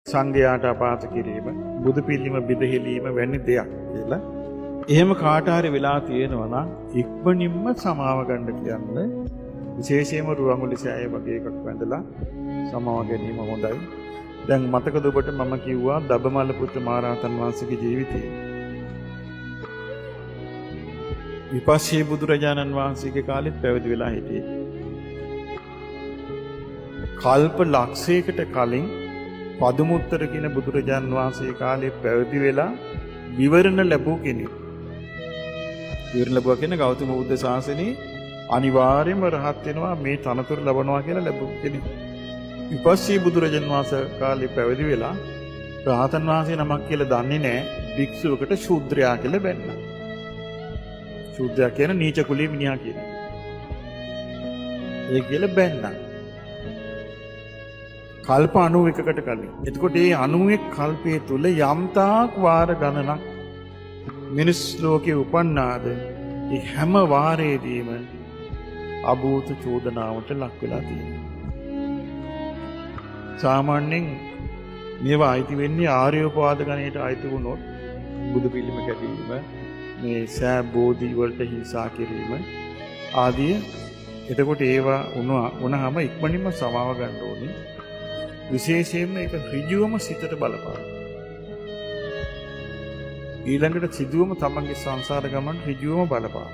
සංඝයාට අපහාස කිරීම, බුදු පිළිම බිඳහෙලීම වැනි දෙයක් කියලා. එහෙම කාට හරි වෙලා තියෙනවා නම් ඉක්මනින්ම සමාව ගන්න කියන්නේ විශේෂයෙන්ම රුවන්වැලි සෑය වගේ එකක් වැඳලා සමාව ගැනීම හොඳයි. දැන් මතකද ඔබට මම කිව්වා දබමල පුත් මහරහතන් වහන්සේගේ ජීවිතේ විපස්සී බුදුරජාණන් වහන්සේගේ කාලෙත් පැවිදි වෙලා හිටියේ. කල්ප ලක්ෂයකට කලින් පදුමුත්තර කියන බුදුරජාණන් වහන්සේ කාලේ පැවිදි වෙලා විවරණ ලැබුව කෙනෙක්. විවරණ ලැබුවා කියන්නේ ගෞතම බුද්ධ ශාසනයේ අනිවාර්යයෙන්ම රහත් වෙනවා මේ තනතුර ලබනවා කියලා ලැබුව කෙනෙක්. විපස්සී බුදුරජාණන් වහන්සේ කාලේ පැවිදි වෙලා රහතන් වහන්සේ නමක් කියලා දන්නේ නැහැ. භික්ෂුවකට ශූද්‍රයා කියලා බැන්නා. ශූද්‍රයා කියන්නේ නීච කුලී මිනිහා කියන්නේ. ඒ කියලා බැන්නා. කල්ප 91කට කලින්. එතකොට මේ 91 කල්පයේ තුල යම්තාක් වාර ගණනක් මිනිස් ලෝකේ උපන්නාද ඒ හැම වාරයේදීම අභූත චෝදනාවට ලක් වෙලා තියෙනවා. සාමාන්‍යයෙන් මේවා අයිති වෙන්නේ ආර්යෝපවාද ගණයට අයිති වුණොත් බුදු පිළිම කැඩීම, මේ සෑ බෝධි වලට හිංසා කිරීම ආදී. එතකොට ඒවා වුණාම ඉක්මනින්ම සමාව ගන්න ඕනේ. විශේෂයෙන්ම ඒක ඍජුවම සිතට බලපාන. ඊළඟට සිදුවම තමන්ගේ සංසාර ගමන ඍජුවම බලපාන.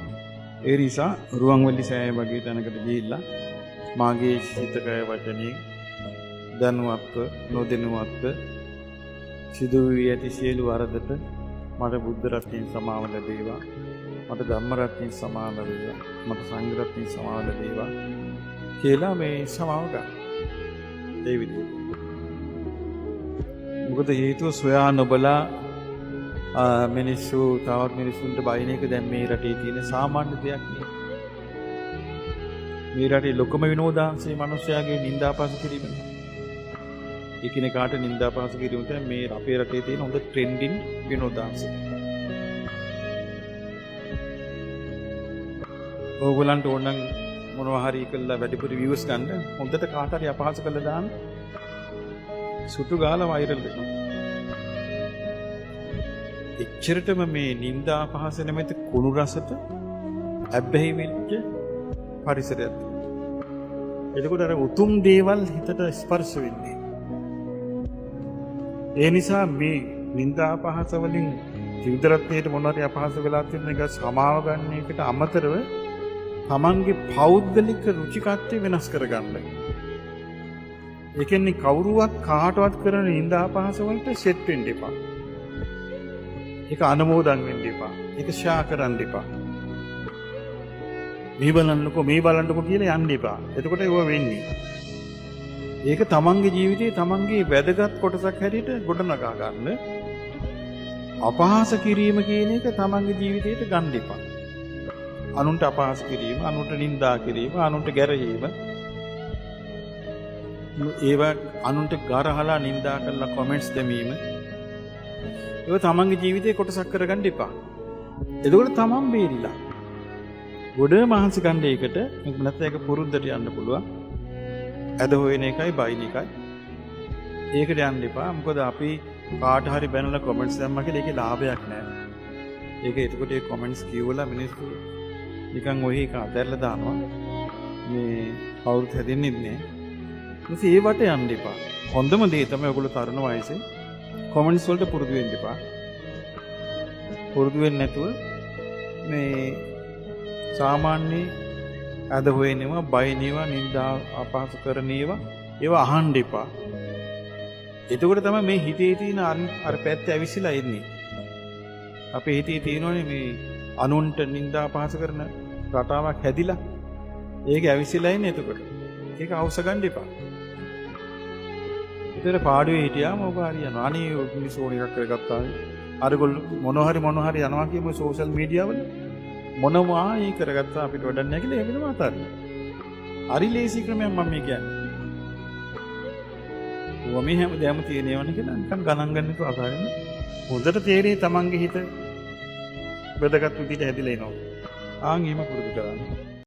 ඒ නිසා රුවන්වැලි සෑය වගේ තැනකට ගිහිල්ලා මාගේ සිත කය වචනේ දැනුවත්ව නොදැනුවත්ව සිදු වී ඇති සියලු වරදට මට බුද්ධ රත්නයෙන් සමාව ලැබේවා, මට ධම්ම රත්නයෙන් සමාව ලැබේවා, මට සංඝ රත්නයෙන් සමාව ලැබේවා කියලා මේ සමාව ගන්න. ඒ විදිහට. මොකද හේතුව සොයා නොබලා මිනිස්සු තවත් මිනිස්සුන්ට බයින එක දැන් මේ රටේ තියෙන සාමාන්‍ය දෙයක් නේ. මේ රටේ ලොකම විනෝදාංශයේ මිනිස්යාගේ නිന്ദාපහාස කිරීම. එකිනෙකාට නිന്ദාපහාස කිරීම තමයි මේ අපේ රටේ තියෙන හොඳ ට්‍රෙන්ඩින් විනෝදාංශය. ඕගොල්ලන්ට ඕන නම් මොනවා හරි කළා වැඩිපුර views ගන්න හොඳට කාට හරි අපහාස කළා දාන්න සුටු ගාලා වෛරල් වෙනවා. එච්චරටම මේ නිന്ദා අපහාස නැමැති කුණු රසට ඇබ්බැහි වෙච්ච පරිසරයක්. එතකොට අර උතුම් දේවල් හිතට ස්පර්ශ වෙන්නේ. ඒ නිසා මේ නිന്ദා අපහාස වලින් ත්‍රිවිධ මොනවා හරි අපහාස වෙලා තියෙන එක සමාව ගන්න එකට අමතරව තමන්ගේ පෞද්ගලික රුචිකත්වය වෙනස් කරගන්න. ඒ කියන්නේ කවුරුවත් කාටවත් කරන නිന്ദා අපහාස වලට සෙට් වෙන්න එපා. ඒක අනුමෝදන් වෙන්න එපා. ඒක ෂෙයා කරන්න එපා. මේ බලන්නකෝ කියලා යන්න එපා. එතකොට ඒව වෙන්නේ. ඒක තමන්ගේ ජීවිතයේ තමන්ගේ වැදගත් කොටසක් හැටියට ගොඩනගා ගන්න. අපහාස කිරීම කියන එක තමන්ගේ ජීවිතයට ගන්න එපා. අනුන්ට අපහාස කිරීම, අනුන්ට නිඳා කිරීම, අනුන්ට ගැරහීම, ඒවා අනුන්ට ගරහලා නිඳා කරලා කමෙන්ට්ස් දැමීම, ඒව තමන්ගේ ජීවිතේ කොටසක් කරගන්න එපා. එතකොට තමන් බේරිලා. ගොඩ මහන්සි ගන්න එකට නැත්නම් ඒක පුරුද්දට යන්න පුළුවන්. ඇද හොයන එකයි බයින එකයි. ඒකට යන්න එපා. මොකද අපි කාට හරි බැනලා කමෙන්ට්ස් දැම්මා කියලා ඒකේ ලාභයක් නැහැ. ඒක එතකොට ඒ කමෙන්ට්ස් කියවලා මිනිස්සු නිකන් ඔය එක අතහැරලා දානවා. මේ කවුරුත් හැදෙන්නේ නැහැ. ඊට ඒ වට යන්න එපා. හොඳම දේ තමයි ඔයගොල්ලෝ තරුණ වයසේ කමෙන්ට්ස් වලට පුරුදු වෙන්න එපා. පුරුදු වෙන්නේ නැතුව මේ සාමාන්‍ය අද හොයනවා, බයිනේවා, නිന്ദා අපහාස කරනේවා ඒවා අහන්න එපා. එතකොට තමයි මේ හිතේ තියෙන අර පැත්ත ඇවිස්සලා එන්නේ. අපේ හිතේ තියෙනවනේ මේ අනුන්ට නිന്ദා අපහාස කරන රටාවක් හැදිලා. ඒක ඇවිස්සලා ඉන්නේ එතකොට. ඒක අවශ්‍ය ගන්න එපා. ඒතර පාඩුවේ හිටියාම ඔබ හරියනවා. අනේ මිනිස්සෝන එකක් කරගත්තා. අරගොල්ලෝ මොනවා හරි යනවා කියමු සෝෂල් මීඩියා වල. මොනවා ඒ කරගත්තා අපිට වැඩක් නැහැ කියලා එහෙම නමාතාරින්න. හරි ලේසි ක්‍රමයක් මම මේ කියන්නේ. ඔවම හැමදේම තියෙනවනේ කියලා නිකන් ගණන් ගන්න තු අතාරින්න. හොඳට තේරෙයි තමන්ගේ හිත වැදගත් විදිහට හැදිලා එනවා. ආන් එහෙම පුරුදු කරන්න.